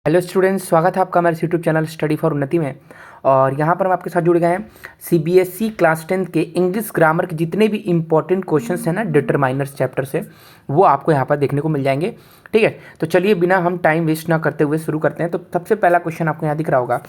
Hello students, स्वागत है आपका हमारे यूट्यूब चैनल स्टडी फॉर उन्नति में। और यहाँ पर हम आपके साथ जुड़ गए हैं सीबीएसई क्लास 10 के इंग्लिश ग्रामर के जितने भी इंपॉर्टेंट क्वेश्चंस हैं ना डिटरमाइनर्स चैप्टर से, वो आपको यहाँ पर देखने को मिल जाएंगे। ठीक है, तो चलिए बिना हम टाइम वेस्ट ना करते हुए शुरू करते हैं। तो सबसे पहला क्वेश्चन आपको यहाँ दिख रहा होगा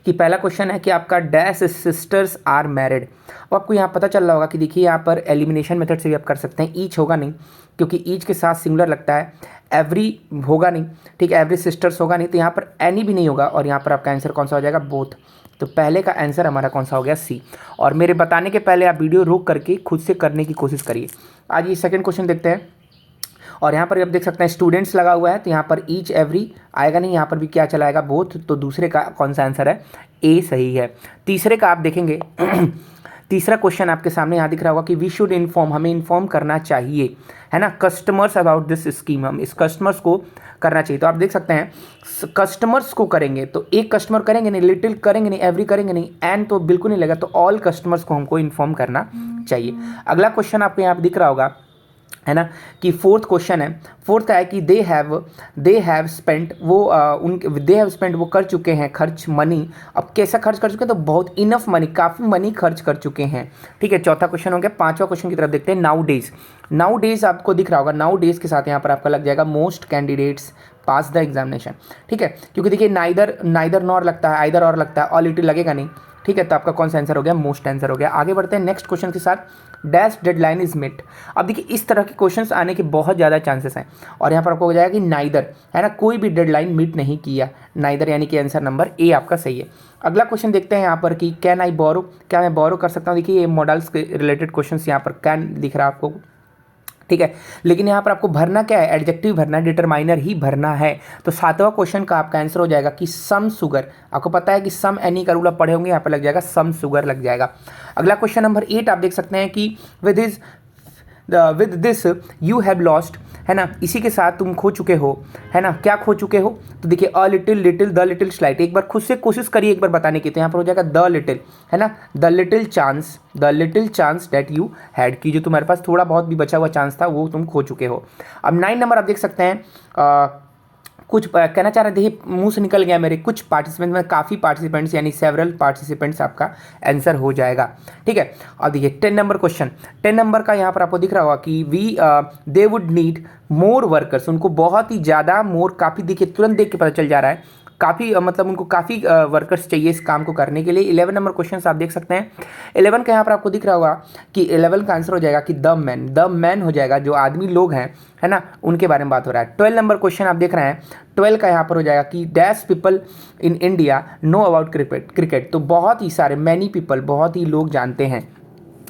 कि पहला क्वेश्चन है कि आपका डैश सिस्टर्स आर मैरिड। और आपको यहाँ पता चल रहा होगा कि देखिए यहाँ पर एलिमिनेशन मेथड से भी आप कर सकते हैं। ईच होगा नहीं क्योंकि ईच के साथ सिंगुलर लगता है, एवरी होगा नहीं, ठीक है, एवरी सिस्टर्स होगा नहीं, तो यहाँ पर एनी भी नहीं होगा और यहाँ पर आपका आंसर कौन सा हो जाएगा, बोथ। तो पहले का आंसर हमारा कौन सा हो गया, सी। और मेरे बताने के पहले आप वीडियो रोक करके खुद से करने की कोशिश करिए। आज ये सेकंड क्वेश्चन देखते हैं। और यहाँ पर आप देख सकते हैं स्टूडेंट्स लगा हुआ है, तो यहाँ पर ईच एवरी आएगा नहीं, यहाँ पर भी क्या चलाएगा, बोथ। तो दूसरे का कौन सा आंसर है, ए सही है। तीसरे का आप देखेंगे तीसरा क्वेश्चन आपके सामने यहाँ दिख रहा होगा कि वी शुड इन्फॉर्म, हमें इन्फॉर्म करना चाहिए, है ना, कस्टमर्स अबाउट दिस स्कीम, हम इस कस्टमर्स को करना चाहिए। तो आप देख सकते हैं कस्टमर्स को करेंगे तो एक कस्टमर करेंगे नहीं, लिटिल करेंगे नहीं, एवरी करेंगे नहीं, एंड तो बिल्कुल नहीं लगेगा, तो ऑल कस्टमर्स को हमको इन्फॉर्म करना चाहिए। अगला क्वेश्चन आपको यहाँ पर दिख रहा होगा, है ना, कि फोर्थ क्वेश्चन है। फोर्थ का है कि they have spent, they have spent, वो कर चुके हैं खर्च मनी। अब कैसा खर्च कर चुके हैं, तो बहुत इनफ मनी, काफ़ी मनी खर्च कर चुके हैं। ठीक है, चौथा क्वेश्चन हो गया। पांचवा क्वेश्चन की तरफ देखते हैं। नाउ डेज आपको दिख रहा होगा, नाउ डेज के साथ यहाँ पर आपका लग जाएगा most candidates pass the examination. ठीक है, क्योंकि देखिए नाइदर नॉर लगता है, आइदर और लगता है, और लिटिल लगेगा नहीं। ठीक है, तो आपका कौन सा आंसर हो गया, मोस्ट आंसर हो गया। आगे बढ़ते हैं नेक्स्ट क्वेश्चन के साथ। डैश डेडलाइन इज मिट। अब देखिए इस तरह के क्वेश्चंस आने के बहुत ज़्यादा चांसेस हैं और यहाँ पर आपको हो जाएगा कि नाइदर, है ना, कोई भी डेडलाइन मीट नहीं किया, नाइदर, यानी कि आंसर नंबर ए आपका सही है। अगला क्वेश्चन देखते हैं यहाँ पर कि कैन आई बोरो, क्या मैं बोरो कर सकता हूँ। देखिए ये मॉडल्स के रिलेटेड क्वेश्चन यहाँ पर कैन दिख रहा है आपको, ठीक है, लेकिन यहाँ पर आपको भरना क्या है, एडजेक्टिव भरना है, डिटरमाइनर ही भरना है। तो सातवां क्वेश्चन का आपका आंसर हो जाएगा कि सम शुगर। आपको पता है कि सम एनी का रूल आप पढ़े होंगे, यहाँ पर लग जाएगा सम शुगर लग जाएगा। अगला क्वेश्चन नंबर 8 आप देख सकते हैं कि with this you have lost, है ना, इसी के साथ तुम खो चुके हो, है ना, क्या खो चुके हो। तो देखिए a little, little, the little slight, एक बार खुद से कोशिश करिए एक बार बताने की। तो यहाँ पर हो जाएगा द लिटिल, है ना, the little chance that you had, की जो तुम्हारे पास थोड़ा बहुत भी बचा हुआ चांस था वो तुम खो चुके हो। अब 9 नंबर आप देख सकते हैं, कुछ कहना चाह रहे, देखिए मुंह से निकल गया मेरे, कुछ पार्टिसिपेंट्स में, काफ़ी पार्टिसिपेंट्स यानी सेवरल पार्टिसिपेंट्स आपका आंसर हो जाएगा। ठीक है, अब देखिए 10 नंबर क्वेश्चन, 10 नंबर का यहाँ पर आपको दिख रहा होगा कि they would need more workers, उनको बहुत ही ज़्यादा मोर, काफ़ी, देखिए तुरंत देख के पता चल जा रहा है, काफ़ी मतलब उनको काफ़ी वर्कर्स चाहिए इस काम को करने के लिए। 11 नंबर क्वेश्चन आप देख सकते हैं। 11 का यहाँ पर आपको दिख रहा होगा कि 11 का आंसर हो जाएगा कि द मैन हो जाएगा, जो आदमी लोग हैं, है ना, उनके बारे में बात हो रहा है। 12 नंबर क्वेश्चन आप देख रहे हैं, 12 का यहाँ पर हो जाएगा कि dash people in India know about cricket. तो बहुत ही सारे, मैनी पीपल, बहुत ही लोग जानते हैं,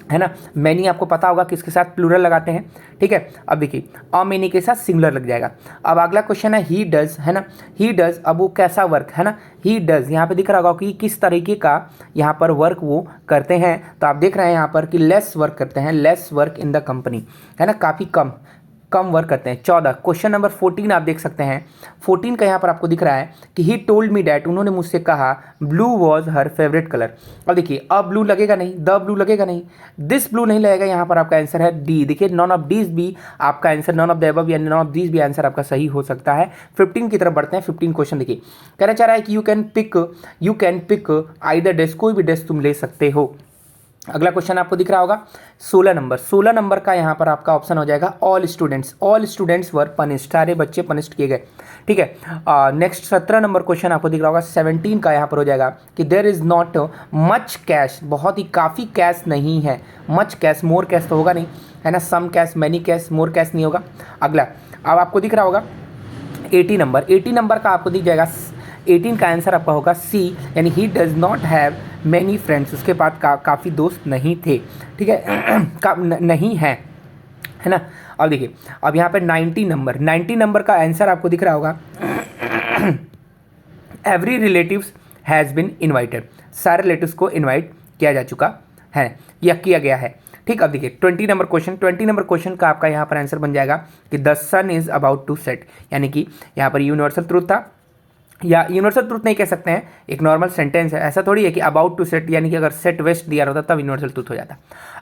है ना, मैनी आपको पता होगा किसके साथ प्लूरल लगाते हैं। ठीक है, अब देखिए अ मैनी के साथ सिंगुलर लग जाएगा। अब अगला क्वेश्चन है ही डज, है ना, ही डज, अब वो कैसा वर्क, है ना, ही डज, यहाँ पे दिख रहा होगा कि किस तरीके का यहाँ पर वर्क वो करते हैं। तो आप देख रहे हैं यहाँ पर कि लेस वर्क करते हैं, lace work in the company, है ना, काफ़ी कम वर्क करते हैं। 14 क्वेश्चन नंबर 14 आप देख सकते हैं। 14 का यहाँ पर आपको दिख रहा है कि ही टोल्ड मी डैट, उन्होंने मुझसे कहा blue was her favourite colour. अब देखिए अब ब्लू लगेगा नहीं, द ब्लू लगेगा नहीं, दिस ब्लू नहीं लगेगा, यहाँ पर आपका आंसर है डी। देखिए नॉन ऑफ डीज भी आपका answer, none of the above यानी नॉन ऑफ दीज भी आंसर आपका सही हो सकता है। 15 की तरफ बढ़ते हैं। 15 क्वेश्चन देखिए, कहना चाह रहा है कि you can pick either dress, कोई भी ड्रेस तुम ले सकते हो। अगला क्वेश्चन आपको दिख रहा होगा 16 नंबर का यहाँ पर आपका ऑप्शन हो जाएगा ऑल स्टूडेंट्स वर पनिश्ड, सारे बच्चे पनिश्ड किए गए। ठीक है, नेक्स्ट 17 नंबर क्वेश्चन आपको दिख रहा होगा। 17 का यहाँ पर हो जाएगा कि there is not much cash, बहुत ही काफ़ी कैश नहीं है, मच कैश, मोर कैश तो होगा नहीं, है ना, some cash, many cash, more cash नहीं होगा। अगला अब आपको दिख रहा होगा 80 नंबर का आपको दिख जाएगा, 18 का आंसर आपका होगा सी, यानी he does not have many friends, उसके पास काफ़ी दोस्त नहीं थे। ठीक है नहीं है, है ना। अब देखिए अब यहाँ पे 90 नंबर का आंसर आपको दिख रहा होगा every relatives has been invited, सारे रिलेटिव्स को इन्वाइट किया जा चुका है या किया गया है। ठीक, अब देखिए 20 नंबर क्वेश्चन का आपका यहाँ पर आंसर बन जाएगा कि the sun is about to set, यानी कि यहाँ पर यूनिवर्सल ट्रूथ था, या यूनिवर्सल ट्रूथ नहीं कह सकते हैं, एक नॉर्मल सेंटेंस है। ऐसा थोड़ी है कि अबाउट टू सेट, यानी कि अगर सेट वेस्ट दिया रहता तब यूनिवर्सल ट्रूथ हो जाता।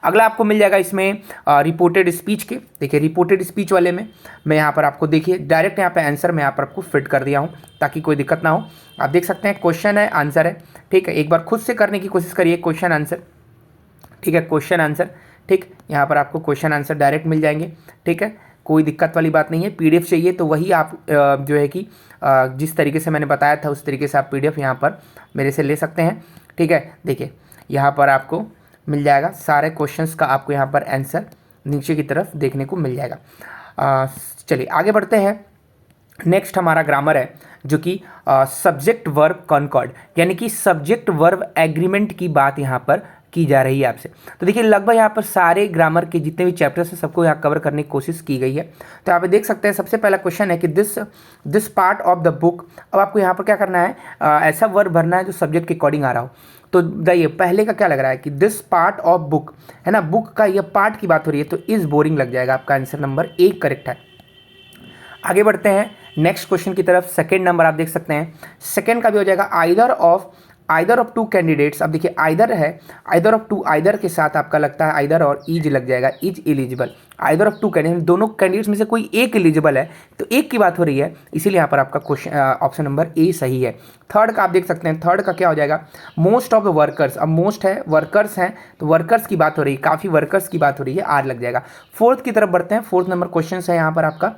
अगला आपको मिल जाएगा इसमें रिपोर्टेड स्पीच के। देखिए रिपोर्टेड स्पीच वाले में मैं यहाँ पर आपको देखिए डायरेक्ट यहाँ पे आंसर मैं यहाँ पर आपको फिट कर दिया हूँ ताकि कोई दिक्कत ना हो। आप देख सकते हैं क्वेश्चन है, आंसर है, ठीक है। एक बार खुद से करने की कोशिश करिए क्वेश्चन आंसर, ठीक है, क्वेश्चन आंसर, ठीक। यहाँ पर आपको क्वेश्चन आंसर डायरेक्ट मिल जाएंगे, ठीक है, कोई दिक्कत वाली बात नहीं है। पीडीएफ चाहिए तो वही आप जो है कि जिस तरीके से मैंने बताया था उस तरीके से आप पीडीएफ यहाँ पर मेरे से ले सकते हैं, ठीक है। देखिए यहाँ पर आपको मिल जाएगा सारे क्वेश्चंस का, आपको यहाँ पर आंसर नीचे की तरफ देखने को मिल जाएगा। चलिए आगे बढ़ते हैं। नेक्स्ट हमारा ग्रामर है जो कि सब्जेक्ट वर्ब कॉन्कॉर्ड, यानी कि सब्जेक्ट वर्ब एग्रीमेंट की बात यहाँ पर की जा रही है आपसे। तो देखिए लगभग यहाँ पर सारे ग्रामर के जितने भी चैप्टर्स हैं सबको यहाँ कवर करने की कोशिश की गई है। तो यहाँ पे देख सकते हैं सबसे पहला क्वेश्चन है कि this part of the book. अब आपको यहाँ पर क्या करना है, ऐसा वर्ब भरना है जो सब्जेक्ट के अकॉर्डिंग आ रहा हो। तो देखिए पहले का क्या लग रहा है कि दिस पार्ट ऑफ बुक, है ना, बुक का ये पार्ट की बात हो रही है तो इज बोरिंग लग जाएगा। आपका आंसर नंबर 1 करेक्ट है। आगे बढ़ते हैं नेक्स्ट क्वेश्चन की तरफ। सेकंड नंबर आप देख सकते हैं, सेकंड का भी हो जाएगा आइदर ऑफ टू कैंडिडेट्स। अब देखिए आइदर है, आइदर ऑफ टू, आइदर के साथ आपका लगता है आइदर और इज लग जाएगा, is eligible. Either of two candidate, दोनों कैंडिडेट्स में से कोई एक एलिजिबल है तो एक की बात हो रही है, इसीलिए यहाँ पर आपका क्वेश्चन ऑप्शन नंबर ए सही है। थर्ड का आप देख सकते हैं, थर्ड का क्या हो जाएगा, मोस्ट ऑफ द वर्कर्स। अब मोस्ट है, वर्कर्स हैं तो वर्कर्स की बात हो रही है, काफ़ी वर्कर्स की बात हो रही है, आर लग जाएगा। फोर्थ की तरफ बढ़ते हैं। फोर्थ नंबर क्वेश्चन है यहाँ पर आपका,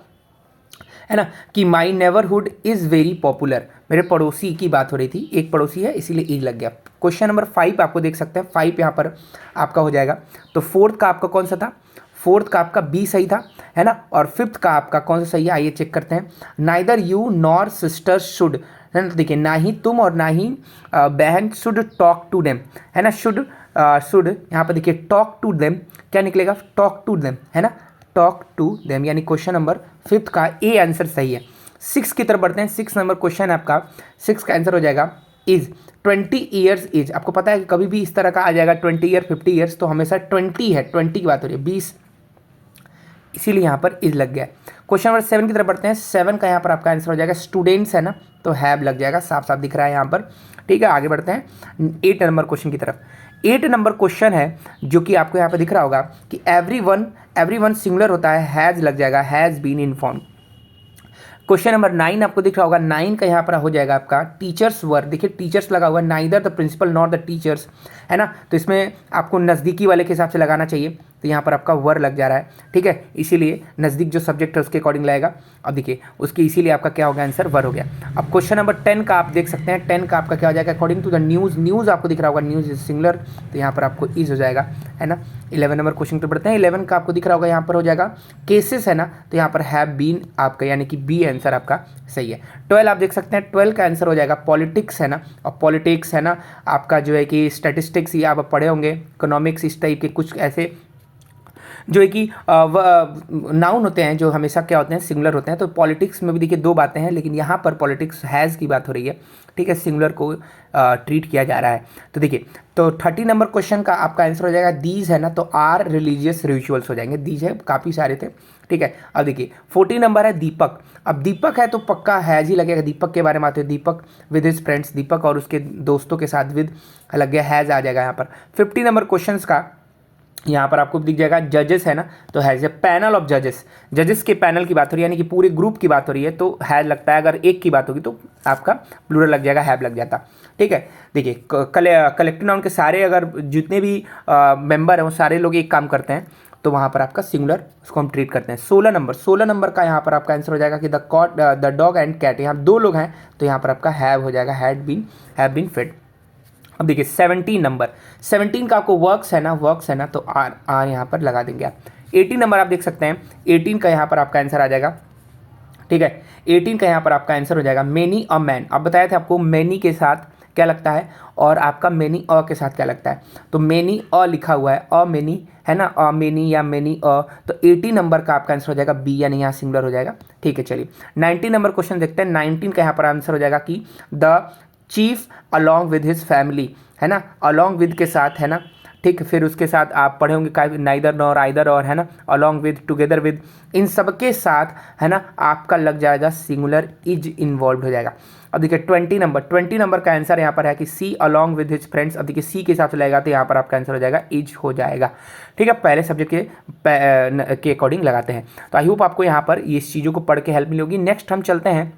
है ना, कि माई नेबरहुड इज़ वेरी पॉपुलर। मेरे पड़ोसी की बात हो रही थी, एक पड़ोसी है इसीलिए ई लग गया। क्वेश्चन नंबर 5 आपको देख सकते हैं, 5 यहाँ पर आपका हो जाएगा। तो फोर्थ का आपका कौन सा था, फोर्थ का आपका बी सही था, है ना। और फिफ्थ का आपका कौन सा सही है, आइए चेक करते हैं। Neither you nor sisters should, है ना। देखिए ना ही तुम और ना ही बहन शुड टॉक टू देम, है ना। शुड यहाँ पर देखिए टॉक टू देम क्या निकलेगा, टॉक टू देम, है ना, टॉक टू देम, यानी क्वेश्चन नंबर 5 का ए आंसर सही है। 6 की तरफ बढ़ते हैं। 6 नंबर क्वेश्चन है आपका, 6 का आंसर हो जाएगा इज 20 ईयर्स इज। आपको पता है कि कभी भी इस तरह का आ जाएगा 20 ईयर 50 ईयर्स, तो हमेशा 20 है, 20 की बात हो रही है, 20, इसीलिए यहाँ पर इज लग गया। क्वेश्चन नंबर 7 की तरफ बढ़ते हैं। 7 का यहाँ पर आपका आंसर हो जाएगा स्टूडेंट्स, है ना, तो हैव लग जाएगा, साफ साफ दिख रहा है यहाँ पर, ठीक है। आगे बढ़ते हैं 8 नंबर क्वेश्चन की तरफ। 8 नंबर क्वेश्चन है जो कि आपको यहाँ पर दिख रहा होगा कि एवरीवन सिंगुलर होता है, हैज़ लग जाएगा, has been informed. Question number 9 आपको दिख रहा होगा, 9 का यहाँ पर हो जाएगा आपका टीचर्स वर। देखिए टीचर्स लगा हुआ है, neither the principal not the teachers, है ना, तो इसमें आपको नज़दीकी वाले के हिसाब से लगाना चाहिए, तो यहाँ पर आपका वर लग जा रहा है, ठीक है, इसीलिए नज़दीक जो सब्जेक्ट है उसके अकॉर्डिंग लगेगा। अब देखिए उसके इसीलिए आपका क्या हो गया, आंसर वर हो गया। अब क्वेश्चन नंबर 10 का आप देख सकते हैं, 10 का आपका क्या हो जाएगा, according to the news. News आपको दिख रहा होगा, न्यूज़ इज सिंगुलर, तो यहाँ पर आपको इज हो जाएगा, है ना। 11 नंबर क्वेश्चन पर बढ़ते हैं। 11 का आपको दिख रहा होगा यहाँ पर हो जाएगा केसेस, है ना, तो यहाँ पर हैव बीन आपका, यानी कि बी आंसर आपका सही है। 12 आप देख सकते हैं, 12 का आंसर हो जाएगा पॉलिटिक्स, है ना, और पॉलिटिक्स, है ना, आपका जो है कि स्टैटिस्टिक्स ये आप पढ़े होंगे, इकोनॉमिक्स, इस टाइप के कुछ ऐसे जो है कि नाउन होते हैं जो हमेशा क्या होते हैं, सिंगुलर होते हैं। तो पॉलिटिक्स में भी देखिए 2 बातें हैं, लेकिन यहाँ पर पॉलिटिक्स हैज़ की बात हो रही है, ठीक है, सिंगुलर को ट्रीट किया जा रहा है। तो देखिए तो 30 नंबर क्वेश्चन का आपका आंसर हो जाएगा दीज, है ना, तो आर रिलीजियस रिचुअल्स हो जाएंगे, दीज है, काफ़ी सारे थे, ठीक है। अब देखिए 40 नंबर है दीपक। अब दीपक है तो पक्का हैज़ ही लगेगा, दीपक के बारे में आते हैं, दीपक विद हिज फ्रेंड्स, दीपक और उसके दोस्तों के साथ विद लग गया, हैज़ आ जाएगा यहाँ पर। 50 नंबर क्वेश्चन का यहाँ पर आपको दिख जाएगा जजेस, है ना, तो हैज़ ए पैनल ऑफ जजेस, जजेस के पैनल की बात हो रही है, यानी कि पूरे ग्रुप की बात हो रही है, तो हैज़ लगता है। अगर एक की बात होगी तो आपका प्लूरल लग जाएगा, हैव लग जाता, ठीक है। देखिए कलेक्टिव नाउन के सारे अगर जितने भी मेंबर हैं वो सारे लोग एक काम करते हैं तो वहाँ पर आपका सिंगुलर उसको हम ट्रीट करते हैं। 16 नंबर का यहाँ पर आपका आंसर हो जाएगा कि द डॉग एंड कैट, यहाँ 2 लोग हैं तो यहाँ पर आपका हैव हो जाएगा, हैव बीन फेड। अब देखिए 17 का आपको वर्क्स है ना, तो आर यहाँ पर लगा देंगे आप। 18 नंबर आप देख सकते हैं, 18 का यहाँ पर आपका आंसर आ जाएगा, ठीक है। 18 का यहाँ पर आपका आंसर हो जाएगा मैनी अ मैन। अब बताया था आपको मैनी के साथ क्या लगता है और आपका मैनी अ के साथ क्या लगता है, तो मैनी अ लिखा हुआ है, अ मैनी, है ना, अ मैनी या मैनी अ, तो 80 नंबर का आपका आंसर हो जाएगा बी, यानी यहाँ सिंगुलर हो जाएगा, ठीक है। चलिए 19 नंबर क्वेश्चन देखते हैं। 19 का यहाँ पर आंसर हो जाएगा कि the chief along with his family, है ना, अलॉन्ग विद के साथ, है ना, ठीक, फिर उसके साथ आप पढ़े होंगे नाइदर नॉर आइदर और, है ना, अलॉन्ग विद, टुगेदर विद, इन सब के साथ, है ना, आपका लग जाएगा सिंगुलर इज इन्वॉल्व हो जाएगा। अब देखिए 20 नंबर का आंसर यहाँ पर है कि सी अलॉन्ग विद हिज फ्रेंड्स। अब देखिए सी के हिसाब से लगेगा तो यहाँ पर आपका आंसर हो जाएगा इज हो जाएगा। ठीक है, पहले सब्जेक्ट के अकॉर्डिंग लगाते हैं। तो आई होप आपको यहाँ पर ये चीज़ों को पढ़ के हेल्प मिली होगी। नेक्स्ट हम चलते हैं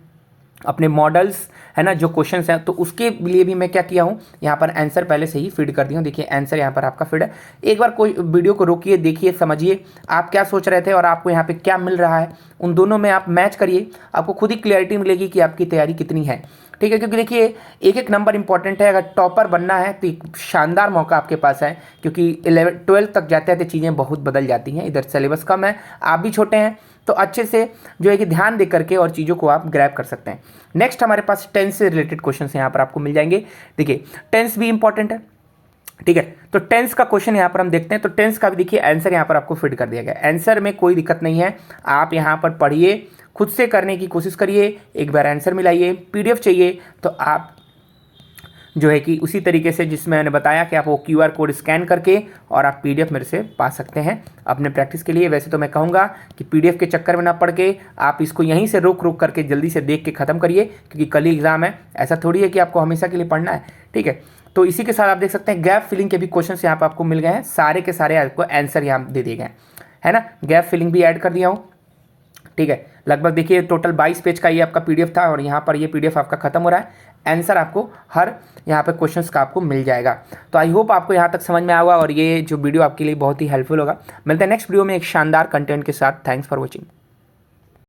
अपने मॉडल्स, है ना, जो क्वेश्चंस हैं, तो उसके लिए भी मैं क्या किया हूँ, यहाँ पर आंसर पहले से ही फीड कर दिया हूँ। देखिए आंसर यहाँ पर आपका फीड है। एक बार कोई वीडियो को रोकिए, देखिए, समझिए आप क्या सोच रहे थे और आपको यहाँ पे क्या मिल रहा है, उन दोनों में आप मैच करिए, आपको खुद ही क्लियरिटी मिलेगी कि आपकी तैयारी कितनी है। ठीक है, क्योंकि देखिए एक एक नंबर इंपॉर्टेंट है। अगर टॉपर बनना है तो एक शानदार मौका आपके पास है, क्योंकि 11-12 तक जाते हैं तो चीज़ें बहुत बदल जाती हैं। इधर सिलेबस कम है, आप भी छोटे हैं, तो अच्छे से जो है कि ध्यान दे करके और चीज़ों को आप ग्रैब कर सकते हैं। नेक्स्ट हमारे पास टेंस से रिलेटेड क्वेश्चन यहाँ पर आपको मिल जाएंगे। देखिए टेंस भी इंपॉर्टेंट है। ठीक है, तो टेंस का क्वेश्चन यहाँ पर हम देखते हैं। तो टेंस का भी देखिए आंसर यहाँ पर आपको फिट कर दिया गया। आंसर में कोई दिक्कत नहीं है, आप यहाँ पर पढ़िए, खुद से करने की कोशिश करिए, एक बार आंसर मिलाइए। पीडीएफ चाहिए तो आप जो है कि उसी तरीके से जिसमें मैंने बताया कि आप वो QR कोड स्कैन करके और आप PDF मेरे से पा सकते हैं अपने प्रैक्टिस के लिए। वैसे तो मैं कहूँगा कि PDF के चक्कर में ना पढ़ के आप इसको यहीं से रोक करके जल्दी से देख के ख़त्म करिए, क्योंकि कल ही एग्जाम है। ऐसा थोड़ी है कि आपको हमेशा के लिए पढ़ना है। ठीक है, तो इसी के साथ आप देख सकते हैं गैप फिलिंग के भी क्वेश्चन यहाँ पर आपको मिल गए हैं। सारे के सारे आपको आंसर यहाँ दे दिए गए हैं, है ना। गैप फिलिंग भी ऐड कर दिया हूँ। ठीक है, लगभग देखिए टोटल 22 पेज का ये आपका PDF था और यहाँ पर ये PDF आपका खत्म हो रहा है। आंसर आपको हर यहाँ पे क्वेश्चंस का आपको मिल जाएगा। तो आई होप आपको यहाँ तक समझ में आएगा और ये जो वीडियो आपके लिए बहुत ही हेल्पफुल होगा। मिलते हैं नेक्स्ट वीडियो में एक शानदार कंटेंट के साथ। Thanks for watching.